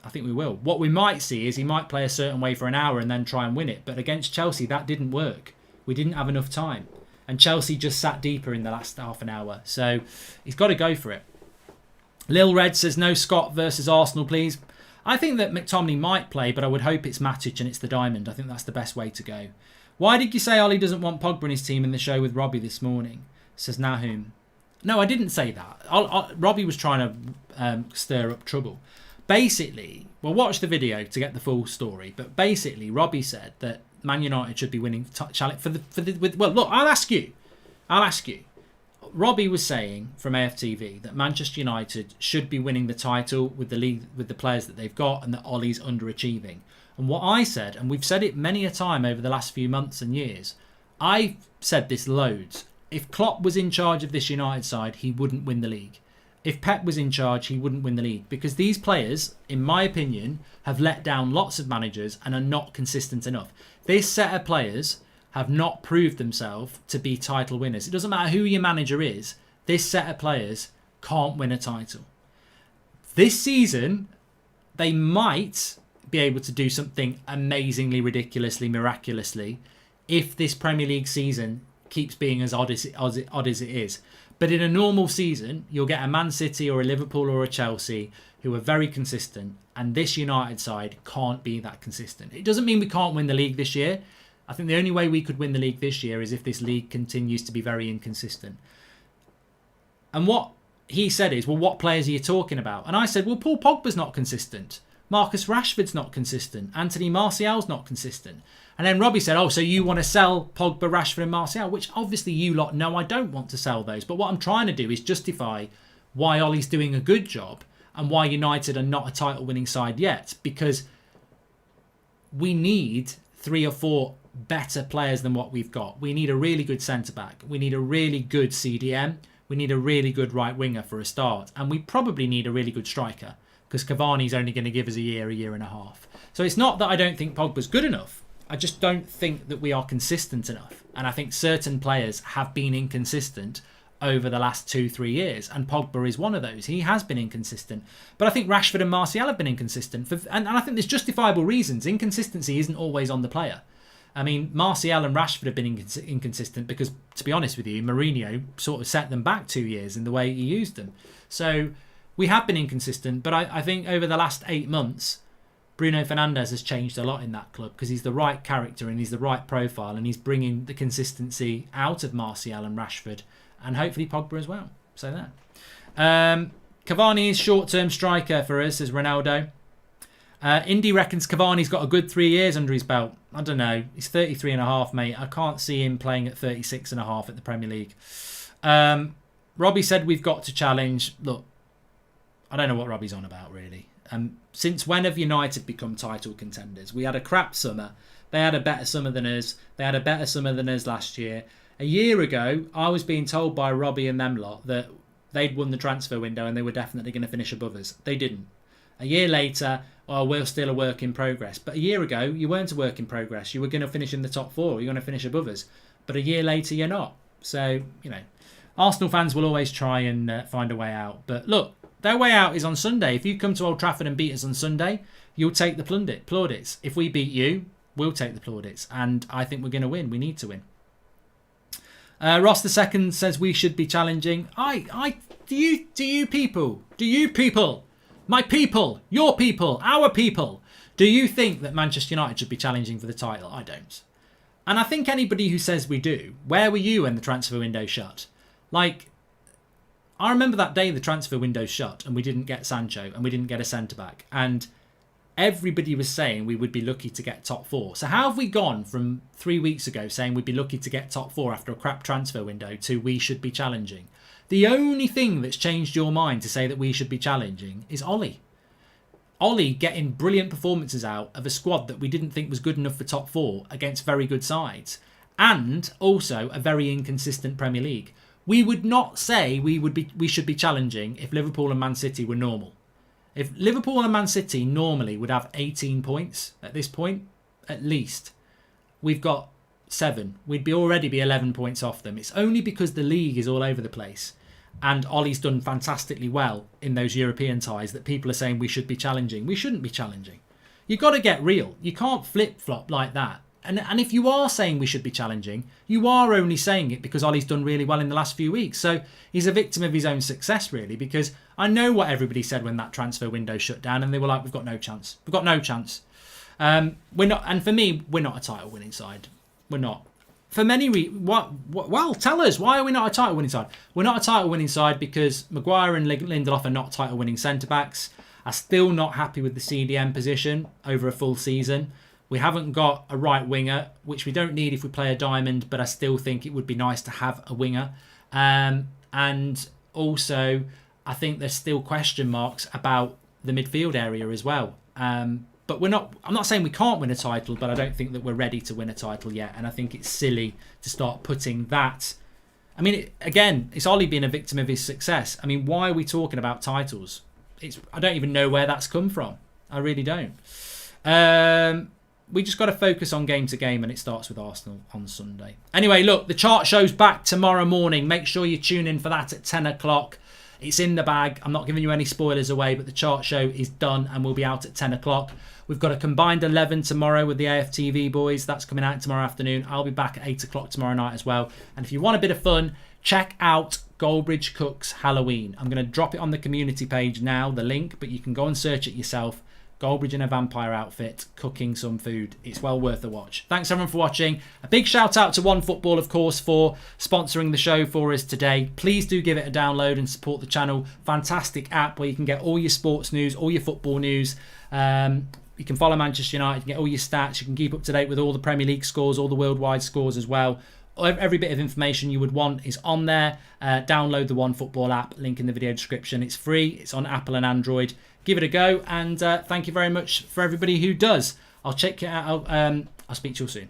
I think we will. What we might see is he might play a certain way for an hour and then try and win it. But against Chelsea, that didn't work. We didn't have enough time. And Chelsea just sat deeper in the last half an hour. So he's got to go for it. Lil Red says, no Scott versus Arsenal, please. I think that McTominay might play, but I would hope it's Matic and it's the diamond. I think that's the best way to go. Why did you say Ollie doesn't want Pogba in his team in the show with Robbie this morning? Says Nahum. No, I didn't say that. Robbie was trying to stir up trouble. Basically, well, watch the video to get the full story. But basically, Robbie said that Man United should be winning challenge well, look, I'll ask you. Robbie was saying from AFTV that Manchester United should be winning the title with the league, with the players that they've got, and that Ollie's underachieving. And what I said, and we've said it many a time over the last few months and years, I've said this loads. If Klopp was in charge of this United side, he wouldn't win the league. If Pep was in charge, he wouldn't win the league. Because these players, in my opinion, have let down lots of managers and are not consistent enough. This set of players have not proved themselves to be title winners. It doesn't matter who your manager is. This set of players can't win a title. This season, they might be able to do something amazingly, ridiculously, miraculously if this Premier League season keeps being as odd as it is. But in a normal season, you'll get a Man City or a Liverpool or a Chelsea who are very consistent, and this United side can't be that consistent. It doesn't mean we can't win the league this year. I think the only way we could win the league this year is if this league continues to be very inconsistent. And what he said is, well, what players are you talking about? And I said, well, Paul Pogba's not consistent. Marcus Rashford's not consistent. Anthony Martial's not consistent. And then Robbie said, oh, so you want to sell Pogba, Rashford and Martial, which obviously you lot know I don't want to sell those. But what I'm trying to do is justify why Ollie's doing a good job and why United are not a title-winning side yet. Because we need 3 or 4 better players than what we've got. We need a really good centre-back. We need a really good CDM. We need a really good right winger for a start. And we probably need a really good striker because Cavani's only going to give us a year and a half. So it's not that I don't think Pogba's good enough. I just don't think that we are consistent enough. And I think certain players have been inconsistent over the last 2-3 years. And Pogba is one of those. He has been inconsistent. But I think Rashford and Martial have been inconsistent. And I think there's justifiable reasons. Inconsistency isn't always on the player. I mean, Martial and Rashford have been inconsistent because, to be honest with you, Mourinho sort of set them back 2 years in the way he used them. So we have been inconsistent, but I think over the last 8 months, Bruno Fernandes has changed a lot in that club because he's the right character and he's the right profile and he's bringing the consistency out of Martial and Rashford and hopefully Pogba as well. So there. Cavani is short-term striker for us, says Ronaldo. Indy reckons Cavani's got a good 3 years under his belt. I don't know. He's 33 and a half, mate. I can't see him playing at 36 and a half at the Premier League. Robbie said we've got to challenge. Look, I don't know what Robbie's on about, really. Since when have United become title contenders? We had a crap summer. They had a better summer than us. They had a better summer than us last year. A year ago, I was being told by Robbie and them lot that they'd won the transfer window and they were definitely going to finish above us. They didn't. A year later, well, we're still a work in progress. But a year ago, you weren't a work in progress. You were going to finish in the top 4. You're going to finish above us. But a year later, you're not. So, you know, Arsenal fans will always try and find a way out. But look, their way out is on Sunday. If you come to Old Trafford and beat us on Sunday, you'll take the plaudits. If we beat you, we'll take the plaudits. And I think we're going to win. We need to win. Ross II says we should be challenging. Do you people, my people, your people, our people, do you think that Manchester United should be challenging for the title? I don't. And I think anybody who says we do, where were you when the transfer window shut? Like, I remember that day the transfer window shut and we didn't get Sancho and we didn't get a centre-back. And everybody was saying we would be lucky to get top 4. So how have we gone from 3 weeks ago saying we'd be lucky to get top 4 after a crap transfer window to we should be challenging? The only thing that's changed your mind to say that we should be challenging is Ollie. Ollie getting brilliant performances out of a squad that we didn't think was good enough for top 4 against very good sides. And also a very inconsistent Premier League. We would not say we should be challenging if Liverpool and Man City were normal. If Liverpool and Man City normally would have 18 points at this point, at least, we've got 7. We'd already be 11 points off them. It's only because the league is all over the place and Ollie's done fantastically well in those European ties that people are saying we should be challenging. We shouldn't be challenging. You've got to get real. You can't flip-flop like that. And if you are saying we should be challenging, you are only saying it because Ollie's done really well in the last few weeks. So he's a victim of his own success, really, because I know what everybody said when that transfer window shut down and they were like, we've got no chance. We've got no chance. We're not, and for me, we're not a title-winning side. We're not. For many well, tell us, why are we not a title-winning side? We're not a title-winning side because Maguire and Lindelof are not title-winning centre-backs. I'm still not happy with the CDM position over a full season. We haven't got a right winger, which we don't need if we play a diamond, but I still think it would be nice to have a winger. And also, I think there's still question marks about the midfield area as well. But I'm not saying we can't win a title, but I don't think that we're ready to win a title yet. And I think it's silly to start putting that. I mean, it's Ollie being a victim of his success. I mean, why are we talking about titles? I don't even know where that's come from. I really don't. We just got to focus on game to game, and it starts with Arsenal on Sunday. Anyway, look, the chart show's back tomorrow morning. Make sure you tune in for that at 10 o'clock. It's in the bag. I'm not giving you any spoilers away, but the chart show is done and will be out at 10 o'clock. We've got a combined 11 tomorrow with the AFTV boys. That's coming out tomorrow afternoon. I'll be back at 8 o'clock tomorrow night as well. And if you want a bit of fun, check out Goldbridge Cooks Halloween. I'm going to drop it on the community page now, the link, but you can go and search it yourself. Goldbridge in a vampire outfit, cooking some food. It's well worth a watch. Thanks everyone for watching. A big shout out to OneFootball, of course, for sponsoring the show for us today. Please do give it a download and support the channel. Fantastic app where you can get all your sports news, all your football news. You can follow Manchester United, you can get all your stats, you can keep up to date with all the Premier League scores, all the worldwide scores as well. Every bit of information you would want is on there. Download the OneFootball app, link in the video description. It's free, it's on Apple and Android. Give it a go, and thank you very much for everybody who does. I'll check it out. I'll speak to you soon.